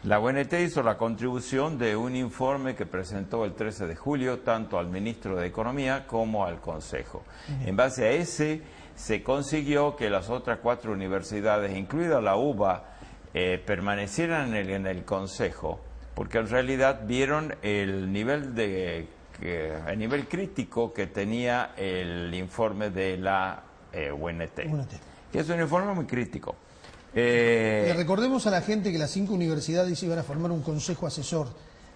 La UNT hizo la contribución de un informe que presentó el 13 de julio tanto al ministro de Economía como al Consejo. En base a ese se consiguió que las otras 4 universidades, incluida la UBA, permanecieran en el Consejo, porque en realidad vieron el nivel crítico que tenía el informe de la UNT, que es un informe muy crítico. Le recordemos a la gente que las 5 universidades iban a formar un consejo asesor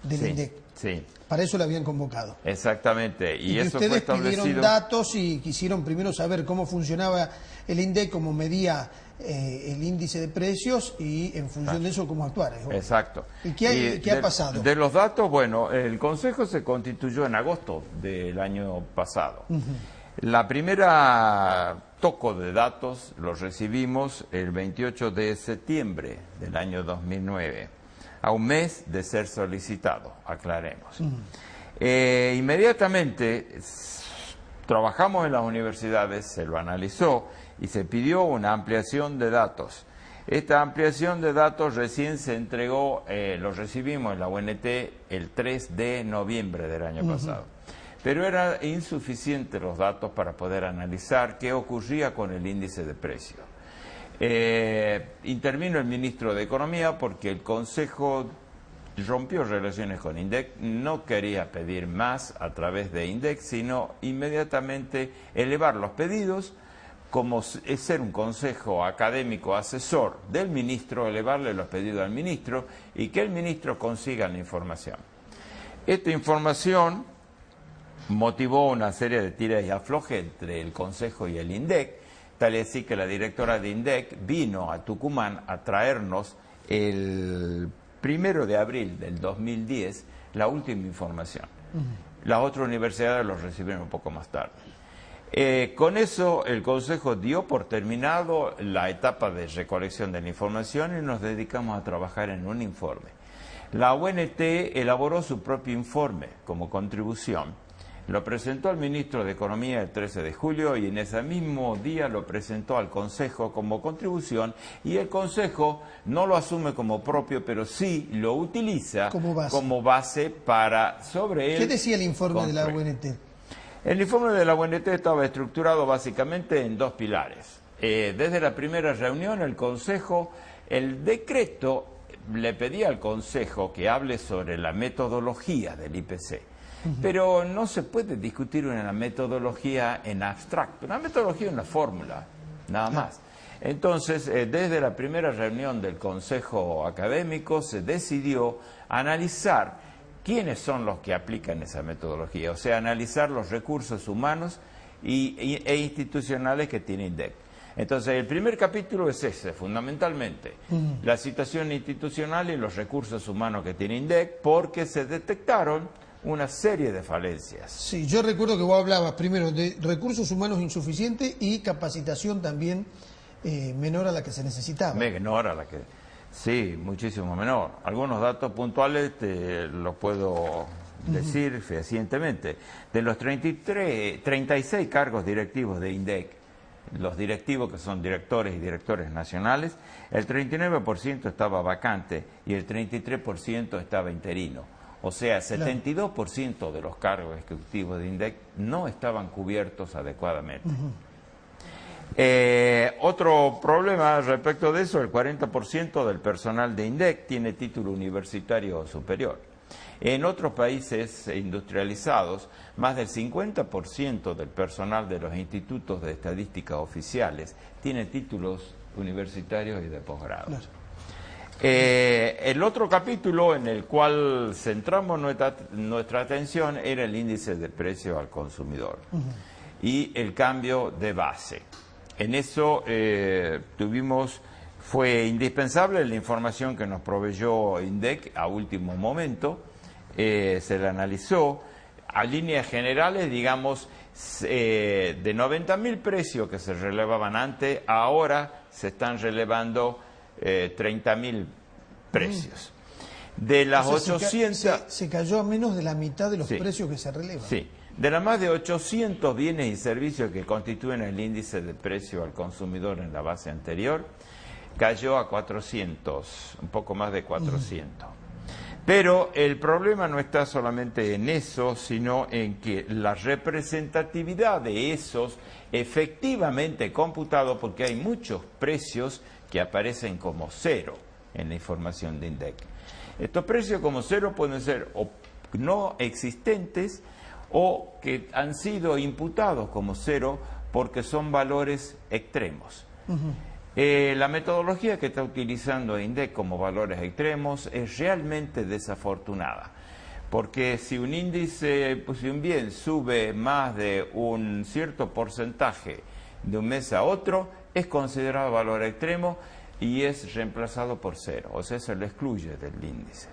del INDEC. Sí. Para eso la habían convocado. Exactamente. Y eso ustedes fue establecido. pidieron datos y quisieron primero saber cómo funcionaba el INDEC, cómo medía el índice de precios y en función de eso cómo actuar. Exacto. ¿Y qué ha pasado? De los datos, bueno, el Consejo se constituyó en agosto del año pasado. La primera toco de datos lo recibimos el 28 de septiembre del año 2009, a un mes de ser solicitado, aclaremos. Inmediatamente trabajamos en las universidades, se lo analizó y se pidió una ampliación de datos. Esta ampliación de datos recién se entregó, lo recibimos en la UNT el 3 de noviembre del año pasado. Pero eran insuficientes los datos para poder analizar qué ocurría con el índice de precio. Intervino el ministro de Economía porque el Consejo rompió relaciones con INDEC, no quería pedir más a través de INDEC, sino inmediatamente elevar los pedidos, como es ser un consejo académico asesor del ministro, elevarle los pedidos al ministro y que el ministro consiga la información. Esta información motivó una serie de tiras y aflojes entre el Consejo y el INDEC, tal es así que la directora de INDEC vino a Tucumán a traernos el 1 de abril del 2010 la última información. Las otras universidades los recibieron un poco más tarde. Con eso el Consejo dio por terminado la etapa de recolección de la información y nos dedicamos a trabajar en un informe. La UNT elaboró su propio informe como contribución. Lo presentó al ministro de Economía el 13 de julio y en ese mismo día lo presentó al Consejo como contribución y el Consejo no lo asume como propio, pero sí lo utiliza como base para sobre él. ¿Qué decía el informe de la UNT? El informe de la UNT estaba estructurado básicamente en 2 pilares. Desde la primera reunión el Consejo, el decreto le pedía al Consejo que hable sobre la metodología del IPC. Pero no se puede discutir una metodología en abstracto. Una metodología es una fórmula, nada más. Entonces, desde la primera reunión del Consejo Académico se decidió analizar quiénes son los que aplican esa metodología, o sea, analizar los recursos humanos e institucionales que tiene INDEC. Entonces, el primer capítulo es ese, fundamentalmente, la situación institucional y los recursos humanos que tiene INDEC, porque se detectaron una serie de falencias. Sí, yo recuerdo que vos hablabas primero de recursos humanos insuficientes y capacitación también menor a la que se necesitaba. Menor a la que... Sí, muchísimo menor. Algunos datos puntuales te los puedo decir fehacientemente. De los 36 cargos directivos de INDEC, los directivos que son directores y directores nacionales, el 39% estaba vacante y el 33% estaba interino. O sea, 72% de los cargos ejecutivos de INDEC no estaban cubiertos adecuadamente. Otro problema respecto de eso, el 40% del personal de INDEC tiene título universitario superior. En otros países industrializados, más del 50% del personal de los institutos de estadística oficiales tiene títulos universitarios y de posgrado. El otro capítulo en el cual centramos nuestra atención era el índice de precio al consumidor y el cambio de base. En eso fue indispensable la información que nos proveyó INDEC a último momento, se la analizó. A líneas generales, digamos, de 90.000 precios que se relevaban antes, ahora se están relevando 30.000 precios. De las 800... Se cayó a menos de la mitad de los precios que se relevan. Sí. De las más de 800 bienes y servicios que constituyen el índice de precio al consumidor en la base anterior, cayó a 400, un poco más de 400. Pero el problema no está solamente en eso, sino en que la representatividad de esos efectivamente computados, porque hay muchos precios que aparecen como cero en la información de INDEC. Estos precios como cero pueden ser o no existentes o que han sido imputados como cero porque son valores extremos. La metodología que está utilizando INDEC como valores extremos es realmente desafortunada, porque si un índice, pues si un bien sube más de un cierto porcentaje de un mes a otro, es considerado valor extremo y es reemplazado por cero, o sea, se lo excluye del índice.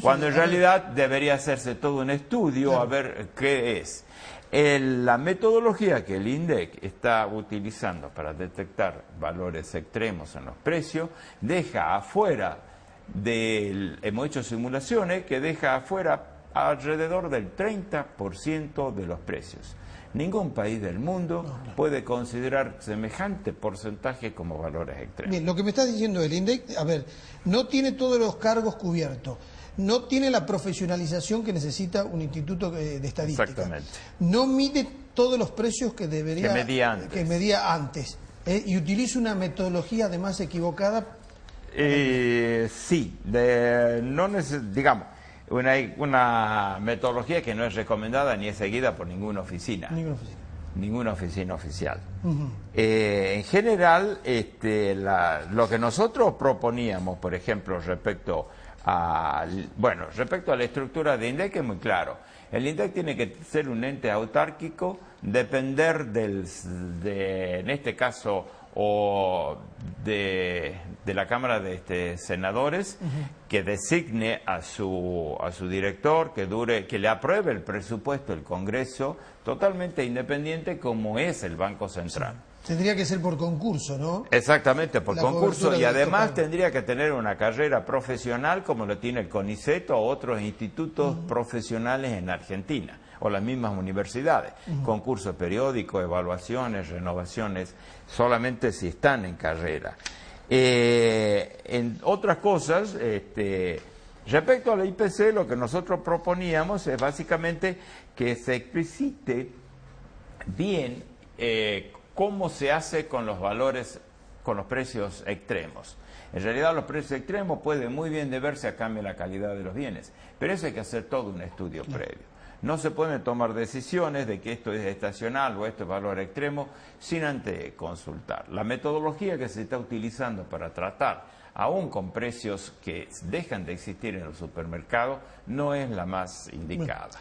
Cuando en realidad debería hacerse todo un estudio a ver qué es. La metodología que el INDEC está utilizando para detectar valores extremos en los precios deja afuera, hemos hecho simulaciones que deja afuera alrededor del 30% de los precios. Ningún país del mundo puede considerar semejante porcentaje como valores extremos. Bien, lo que me estás diciendo el INDEC, a ver, no tiene todos los cargos cubiertos. No tiene la profesionalización que necesita un instituto de estadística. Exactamente. No mide todos los precios que debería que medía antes. Y utiliza una metodología además equivocada. Sí, digamos, una metodología que no es recomendada ni es seguida por ninguna oficina. Ninguna oficina oficial. En general, lo que nosotros proponíamos, por ejemplo, respecto a la estructura de INDEC es muy claro. El INDEC tiene que ser un ente autárquico, depender en este caso, de la Cámara de Senadores, que designe a su director, que le apruebe el presupuesto del Congreso, totalmente independiente como es el Banco Central. Sí. Tendría que ser por concurso, ¿no? Exactamente, por concurso, y además tendría que tener una carrera profesional como lo tiene el CONICET o otros institutos profesionales en Argentina, o las mismas universidades. Concurso periódico, evaluaciones, renovaciones, solamente si están en carrera. En otras cosas, respecto a la IPC, lo que nosotros proponíamos es básicamente que se explicite bien cómo se hace con los valores, con los precios extremos. En realidad los precios extremos pueden muy bien deberse a cambio de la calidad de los bienes, pero eso hay que hacer todo un estudio previo. No se pueden tomar decisiones de que esto es estacional o esto es valor extremo sin antes consultar. La metodología que se está utilizando para tratar, aún con precios que dejan de existir en los supermercados, no es la más indicada.